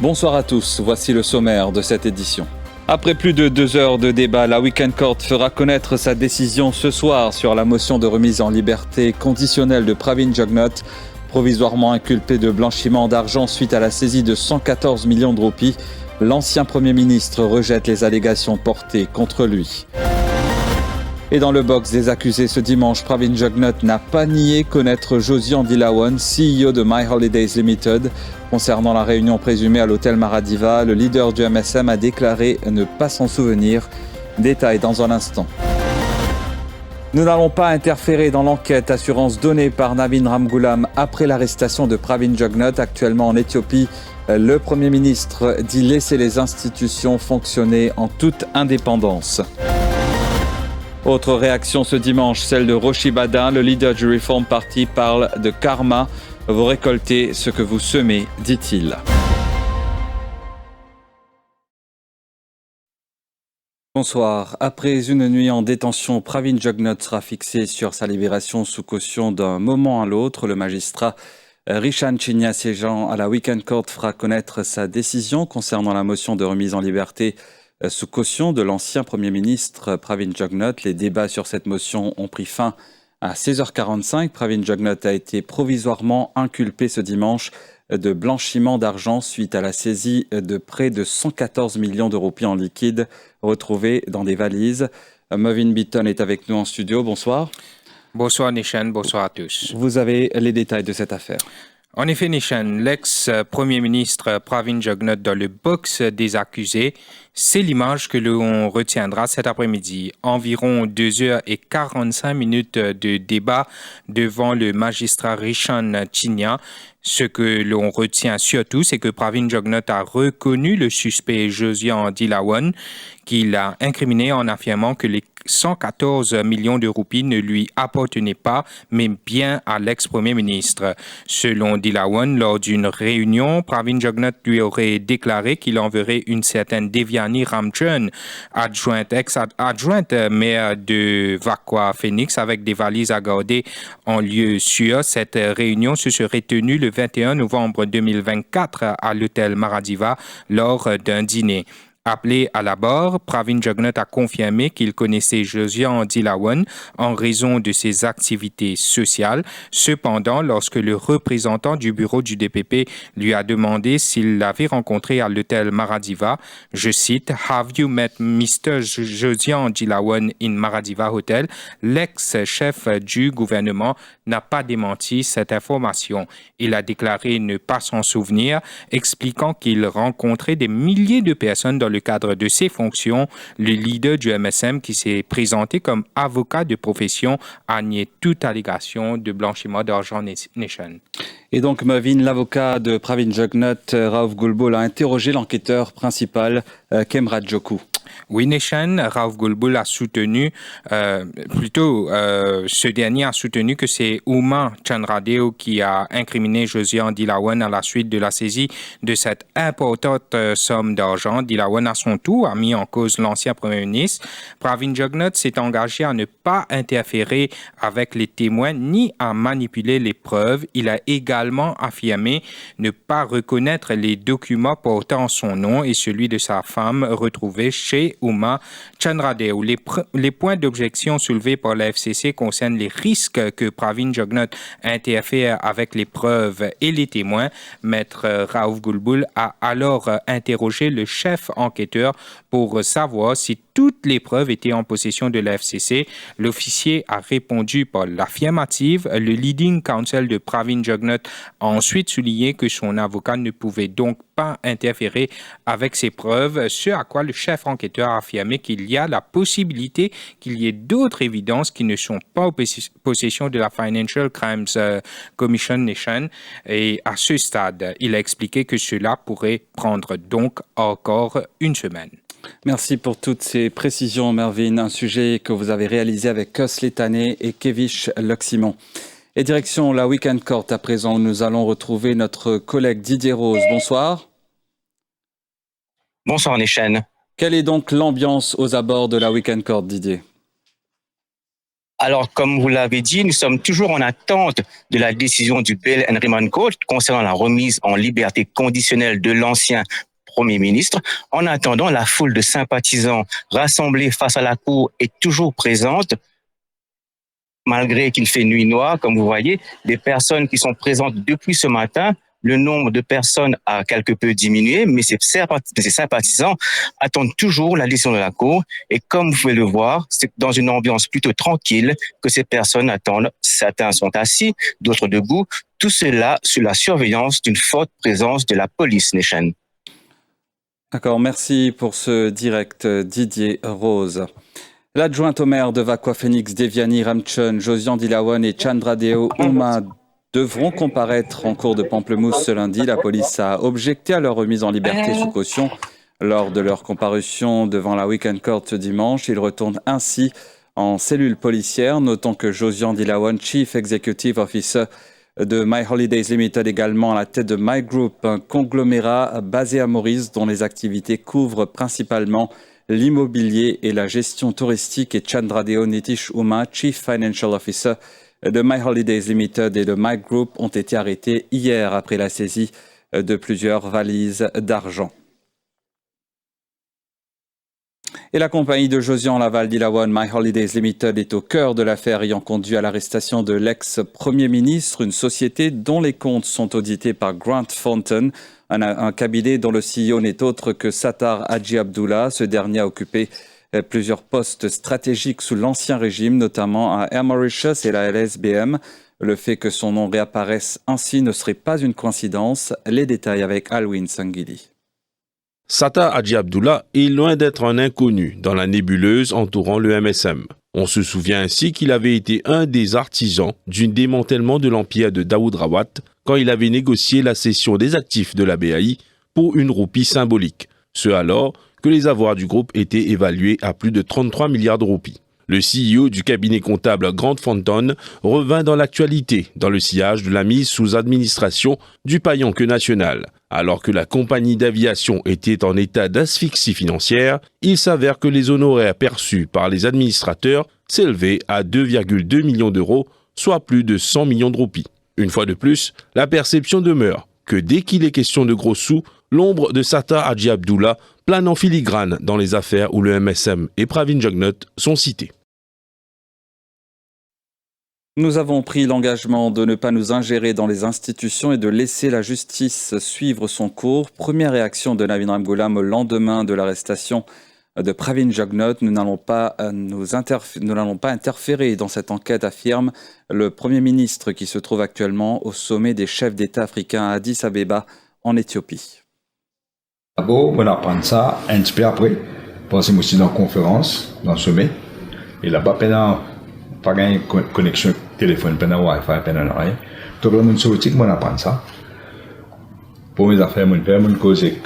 Bonsoir à tous, voici le sommaire de cette édition. Après plus de 2 heures de débat, la Weekend Court fera connaître sa décision ce soir sur la motion de remise en liberté conditionnelle de Pravin Jugnauth, provisoirement inculpé de blanchiment d'argent suite à la saisie de 114 millions de roupies. L'ancien Premier ministre rejette les allégations portées contre lui. Et dans le box des accusés ce dimanche, Pravin Jugnauth n'a pas nié connaître Josian Dilawan, CEO de My Holidays Limited. Concernant la réunion présumée à l'hôtel Maradiva, le leader du MSM a déclaré ne pas s'en souvenir. Détail dans un instant. Nous n'allons pas interférer dans l'enquête, assurance donnée par Navin Ramgoolam après l'arrestation de Pravin Jugnauth, actuellement en Éthiopie. Le Premier ministre dit laisser les institutions fonctionner en toute indépendance. Autre réaction ce dimanche, celle de Roshi Badin, le leader du Reform Party, parle de karma. Vous récoltez ce que vous semez, dit-il. Bonsoir. Après une nuit en détention, Pravin Jugnauth sera fixé sur sa libération sous caution d'un moment à l'autre. Le magistrat Rishan Chinya siégeant à la Weekend Court fera connaître sa décision concernant la motion de remise en liberté sous caution de l'ancien Premier ministre Pravin Jugnauth. Les débats sur cette motion ont pris fin à 16h45. Pravin Jugnauth a été provisoirement inculpé ce dimanche de blanchiment d'argent suite à la saisie de près de 114 millions de roupies en liquide retrouvés dans des valises. Movin Beaton est avec nous en studio. Bonsoir. Bonsoir Nishan, bonsoir à tous. Vous avez les détails de cette affaire. En effet, Nishan, l'ex-premier ministre Pravin Jugnauth dans le box des accusés, c'est l'image que l'on retiendra cet après-midi. Environ 2h45 de débat devant le magistrat Rishan Chinya. Ce que l'on retient surtout, c'est que Pravin Jugnauth a reconnu le suspect Josian Dilawan, qu'il a incriminé en affirmant que les 114 millions de roupies ne lui appartenaient pas, mais bien à l'ex-premier ministre. Selon Dilawan, lors d'une réunion, Pravin Jugnauth lui aurait déclaré qu'il enverrait une certaine Devyani Ramchand, ex-adjointe maire de Vakwa Phoenix, avec des valises à garder en lieu sûr. Cette réunion se serait tenue le 21 novembre 2024 à l'hôtel Maradiva lors d'un dîner. Appelé à la barre, Pravin Jugnauth a confirmé qu'il connaissait Josian Dilawan en raison de ses activités sociales. Cependant, lorsque le représentant du bureau du DPP lui a demandé s'il l'avait rencontré à l'hôtel Maradiva, je cite, « Have you met Mr. Josian Dilawan in Maradiva Hotel ?» L'ex-chef du gouvernement n'a pas démenti cette information. Il a déclaré ne pas s'en souvenir, expliquant qu'il rencontrait des milliers de personnes dans le cadre de ses fonctions. Le leader du MSM, qui s'est présenté comme avocat de profession, a nié toute allégation de blanchiment d'argent nation. Et donc, Movin, l'avocat de Pravin Jugnauth, Raouf Gulbul, a interrogé l'enquêteur principal, Kemrat Joku. Oui, Nation, Raouf Gulbul a soutenu, ce dernier a soutenu que c'est Uma Chandradev qui a incriminé Josian Dilawan à la suite de la saisie de cette importante somme d'argent. Dilawan, à son tour, a mis en cause l'ancien Premier ministre. Pravin Jugnauth s'est engagé à ne pas interférer avec les témoins ni à manipuler les preuves. Il a également affirmé ne pas reconnaître les documents portant son nom et celui de sa femme retrouvés chez Uma Chandradev. Les points d'objection soulevés par la FCC concernent les risques que Pravin Jugnauth interfère avec les preuves et les témoins. Maître Raouf Gulbul a alors interrogé le chef enquêteur pour savoir si toutes les preuves étaient en possession de la FCC. L'officier a répondu par l'affirmative. Le leading counsel de Pravin Jugnauth a ensuite souligné que son avocat ne pouvait donc pas interférer avec ces preuves, ce à quoi le chef enquêteur a affirmé qu'il y a la possibilité qu'il y ait d'autres évidences qui ne sont pas en possession de la Financial Crimes Commission Nation. Et à ce stade, il a expliqué que cela pourrait prendre donc encore une semaine. Merci pour toutes ces précisions, Mervyn. Un sujet que vous avez réalisé avec Cos Letané et Kevish Luximon. Et direction la Weekend Court à présent, où nous allons retrouver notre collègue Didier Rose. Bonsoir. Bonsoir, Nishan. Quelle est donc l'ambiance aux abords de la Weekend Court, Didier ? Alors, comme vous l'avez dit, nous sommes toujours en attente de la décision du Bail and Remand Court concernant la remise en liberté conditionnelle de l'ancien Premier ministre. En attendant, la foule de sympathisants rassemblés face à la Cour est toujours présente. Malgré qu'il fait nuit noire, comme vous voyez, les personnes qui sont présentes depuis ce matin, le nombre de personnes a quelque peu diminué, mais ces sympathisants attendent toujours la décision de la Cour. Et comme vous pouvez le voir, c'est dans une ambiance plutôt tranquille que ces personnes attendent. Certains sont assis, d'autres debout. Tout cela sous la surveillance d'une forte présence de la police nation. D'accord, merci pour ce direct, Didier Rose. L'adjointe au maire de Vakwa Phoenix, Deviani Ramchun, Josian Dilawan et Chandradeo Uma devront comparaître en cour de Pamplemousse ce lundi. La police a objecté à leur remise en liberté sous caution lors de leur comparution devant la Weekend Court ce dimanche. Ils retournent ainsi en cellule policière, notant que Josian Dilawan, Chief Executive Officer de My Holidays Limited, également à la tête de My Group, un conglomérat basé à Maurice dont les activités couvrent principalement l'immobilier et la gestion touristique, et Chandradeo Nitish Uma, Chief Financial Officer de My Holidays Limited et de My Group, ont été arrêtés hier après la saisie de plusieurs valises d'argent. Et la compagnie de Josian Laval Dilawan, My Holidays Limited, est au cœur de l'affaire ayant conduit à l'arrestation de l'ex-premier ministre, une société dont les comptes sont audités par Grant Thornton, un cabinet dont le CEO n'est autre que Sattar Haji Abdullah. Ce dernier a occupé plusieurs postes stratégiques sous l'Ancien Régime, notamment à Air Mauritius et la LSBM. Le fait que son nom réapparaisse ainsi ne serait pas une coïncidence. Les détails avec Alwin Sangili. Sattar Haji Abdullah est loin d'être un inconnu dans la nébuleuse entourant le MSM. On se souvient ainsi qu'il avait été un des artisans du démantèlement de l'empire de Daoud Rawat quand il avait négocié la cession des actifs de la BAI pour une roupie symbolique, ce alors que les avoirs du groupe étaient évalués à plus de 33 milliards de roupies. Le CEO du cabinet comptable Grant Thornton revint dans l'actualité dans le sillage de la mise sous administration du Payanque national. Alors que la compagnie d'aviation était en état d'asphyxie financière, il s'avère que les honoraires perçus par les administrateurs s'élevaient à 2,2 millions d'euros, soit plus de 100 millions de roupies. Une fois de plus, la perception demeure que dès qu'il est question de gros sous, l'ombre de Sattar Haji Abdullah plane en filigrane dans les affaires où le MSM et Pravin Jugnauth sont cités. Nous avons pris l'engagement de ne pas nous ingérer dans les institutions et de laisser la justice suivre son cours. Première réaction de Navin Ramgoolam au lendemain de l'arrestation de Pravin Jugnauth. Nous n'allons pas interférer dans cette enquête, affirme le Premier ministre qui se trouve actuellement au sommet des chefs d'État africains à Addis Abeba, en Éthiopie. D'abord, on apprend ça un petit peu après, parce que je suis dans une conférence, dans le sommet, et là-bas, pendant pas de connexion téléphone, pendant Wi-Fi, pendant rien. Tout le monde sorti, on apprend ça. Pour mes affaires, mon père, mon cause avec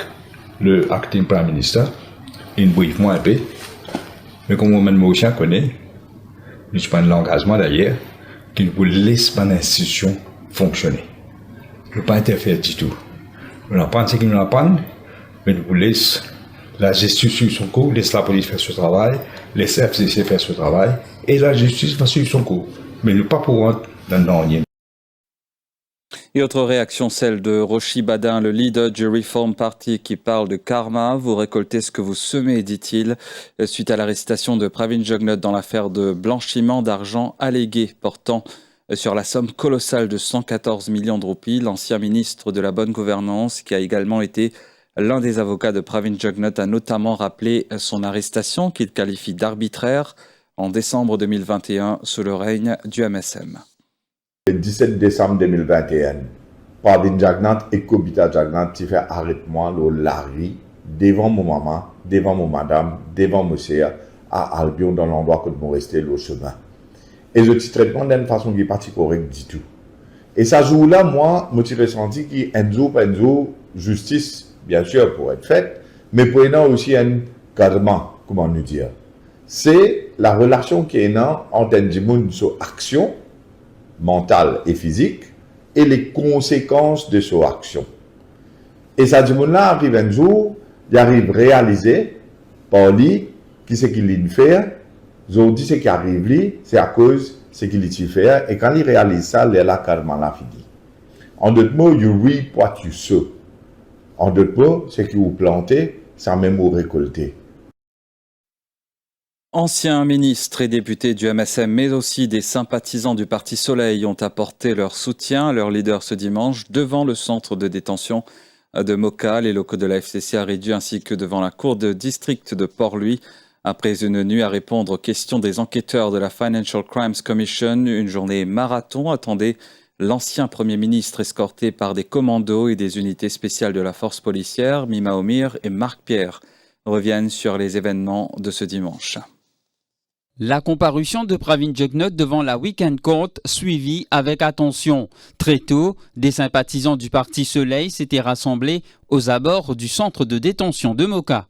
le acting prime minister, il brief moi un peu. Mais comme on me connaît, je prends l'engagement d'ailleurs, qu'il vous laisse pas l'institution fonctionner. Je ne veux pas interférer du tout. On apprend ce qu'il nous apprend, mais on vous laisse la justice suivre son cours, laisse la police faire son travail, laisse la FCC faire son travail, et la justice va suivre son cours. Mais ne pas pour rentrer dans l'ornier. Et autre réaction, celle de Rochi Badin, le leader du Reform Party, qui parle de karma. Vous récoltez ce que vous semez, dit-il, suite à l'arrestation de Pravin Jugnauth dans l'affaire de blanchiment d'argent allégué portant sur la somme colossale de 114 millions de roupies. L'ancien ministre de la Bonne Gouvernance, qui a également été l'un des avocats de Pravin Jugnauth, a notamment rappelé son arrestation qu'il qualifie d'arbitraire en décembre 2021 sous le règne du MSM. Le 17 décembre 2021, Pravin Jugnauth et Kobita Jugnauth ont fait arrêtement le Larry devant mon maman, devant mon madame, devant mon sœur à Albion dans l'endroit que nous restait le chemin. Et je suis traitement d'une façon qui n'est pas correcte du tout. Et ça jour-là, moi, je me suis ressenti qu'un jour, justice, bien sûr, pour être faite, mais pour aussi un karma, comment nous dire. C'est la relation qui est entre une action mentale et physique et les conséquences de cette action. Et ça, là arrive un jour, il arrive à réaliser par lui qui c'est qu'il vient faire Ils ont dit ce qui arrive là, c'est à cause de ce qu'il a fait. Et quand ils réalisent ça, il est là carrément la fini. En d'autres mots, you reap what you sow. En d'autres mots, ce que vous plantez, ça même vous récoltez. Anciens ministres et députés du MSM, mais aussi des sympathisants du Parti Soleil ont apporté leur soutien à leur leader ce dimanche devant le centre de détention de Moka. Les locaux de la FCC a réduit ainsi que devant la cour de district de Port-Louis. Après une nuit à répondre aux questions des enquêteurs de la Financial Crimes Commission, une journée marathon attendait l'ancien Premier ministre escorté par des commandos et des unités spéciales de la force policière. Mima Omir et Marc Pierre reviennent sur les événements de ce dimanche. La comparution de Pravin Jugnauth devant la Weekend Court suivie avec attention. Très tôt, des sympathisants du Parti Soleil s'étaient rassemblés aux abords du centre de détention de Moka.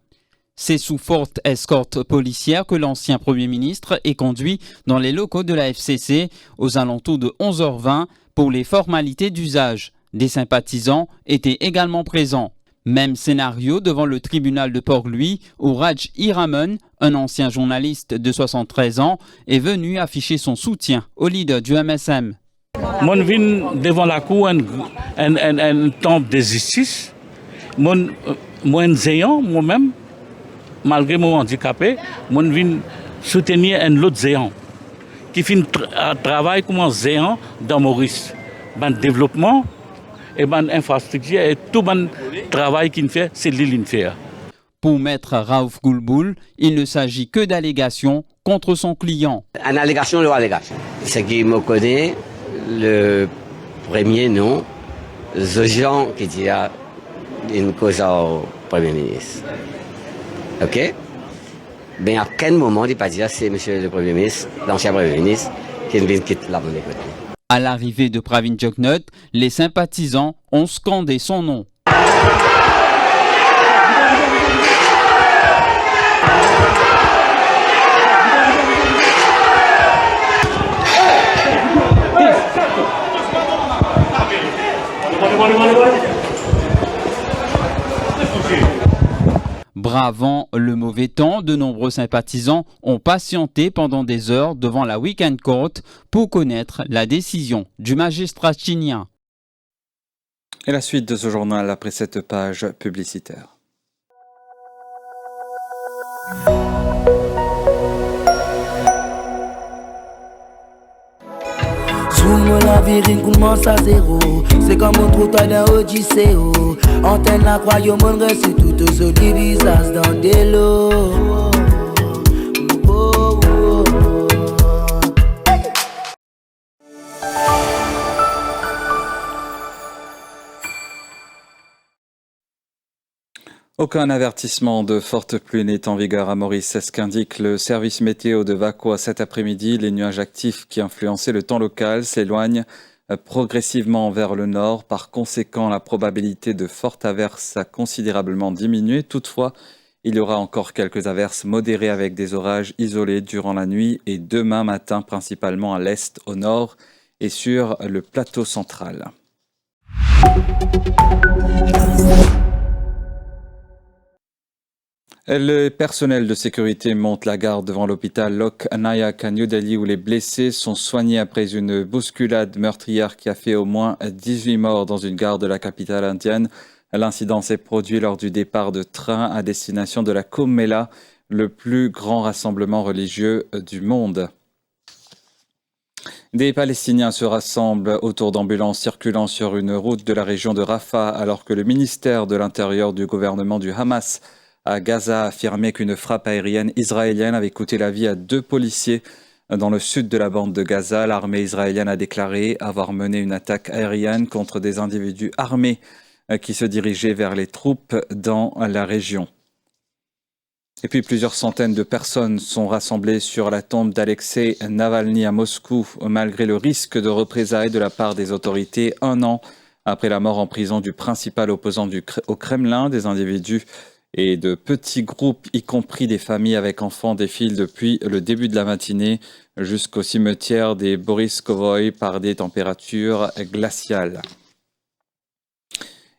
C'est sous forte escorte policière que l'ancien Premier ministre est conduit dans les locaux de la FCC aux alentours de 11h20 pour les formalités d'usage. Des sympathisants étaient également présents. Même scénario devant le tribunal de Port-Louis où Raj Hiraman, un ancien journaliste de 73 ans, est venu afficher son soutien au leader du MSM. Mon vin devant la cour un temple de justice. Moi, zéant, moi-même, malgré mon handicapé, mon vin soutenir un autre zéant qui fait un travail comme un zéant dans Maurice. Ben développement et ben infrastructure et tout le travail qu'il fait, c'est l'île fait. Pour maître Raouf Goulboul, il ne s'agit que d'allégations contre son client. Une allégation ou allégation. Ce qui me connaît, le premier nom, ce gens qui dit une cause au Premier ministre. OK? Mais à quel moment il ne pas dire c'est monsieur le Premier ministre, l'ancien Premier ministre, qui vient quitter la bonne écoute. À l'arrivée de Pravin Jugnauth, les sympathisants ont scandé son nom. Bravant le mauvais temps, de nombreux sympathisants ont patienté pendant des heures devant la Weekend Court pour connaître la décision du magistrat chilien. Et la suite de ce journal après cette page publicitaire. Souvent la vie commence à zéro. C'est comme un trottoir d'un Odyssée. Antenne la croyant mon reste tout au sol visage dans des lots. Aucun avertissement de forte pluie n'est en vigueur à Maurice. C'est ce qu'indique le service météo de Vacoa cet après-midi. Les nuages actifs qui influençaient le temps local s'éloignent progressivement vers le nord. Par conséquent, la probabilité de fortes averses a considérablement diminué. Toutefois, il y aura encore quelques averses modérées avec des orages isolés durant la nuit et demain matin, principalement à l'est, au nord et sur le plateau central. Le personnel de sécurité monte la garde devant l'hôpital Lok Nayak à New Delhi où les blessés sont soignés après une bousculade meurtrière qui a fait au moins 18 morts dans une gare de la capitale indienne. L'incident s'est produit lors du départ de train à destination de la Kumbh Mela, le plus grand rassemblement religieux du monde. Des Palestiniens se rassemblent autour d'ambulances circulant sur une route de la région de Rafah alors que le ministère de l'Intérieur du gouvernement du Hamas à Gaza a affirmé qu'une frappe aérienne israélienne avait coûté la vie à 2 policiers dans le sud de la bande de Gaza. L'armée israélienne a déclaré avoir mené une attaque aérienne contre des individus armés qui se dirigeaient vers les troupes dans la région. Et puis plusieurs centaines de personnes sont rassemblées sur la tombe d'Alexei Navalny à Moscou, malgré le risque de représailles de la part des autorités 1 an après la mort en prison du principal opposant au Kremlin. Des individus et de petits groupes, y compris des familles avec enfants, défilent depuis le début de la matinée jusqu'au cimetière des Boris Kovoï par des températures glaciales.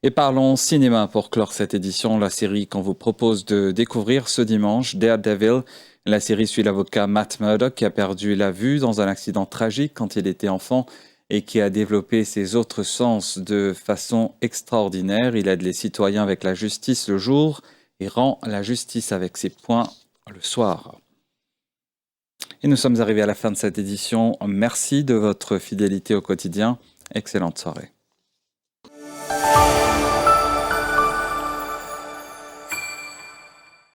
Et parlons cinéma pour clore cette édition. La série qu'on vous propose de découvrir ce dimanche, Daredevil. La série suit l'avocat Matt Murdock qui a perdu la vue dans un accident tragique quand il était enfant et qui a développé ses autres sens de façon extraordinaire. Il aide les citoyens avec la justice le jour et rend la justice avec ses poings le soir. Et nous sommes arrivés à la fin de cette édition. Merci de votre fidélité au quotidien. Excellente soirée.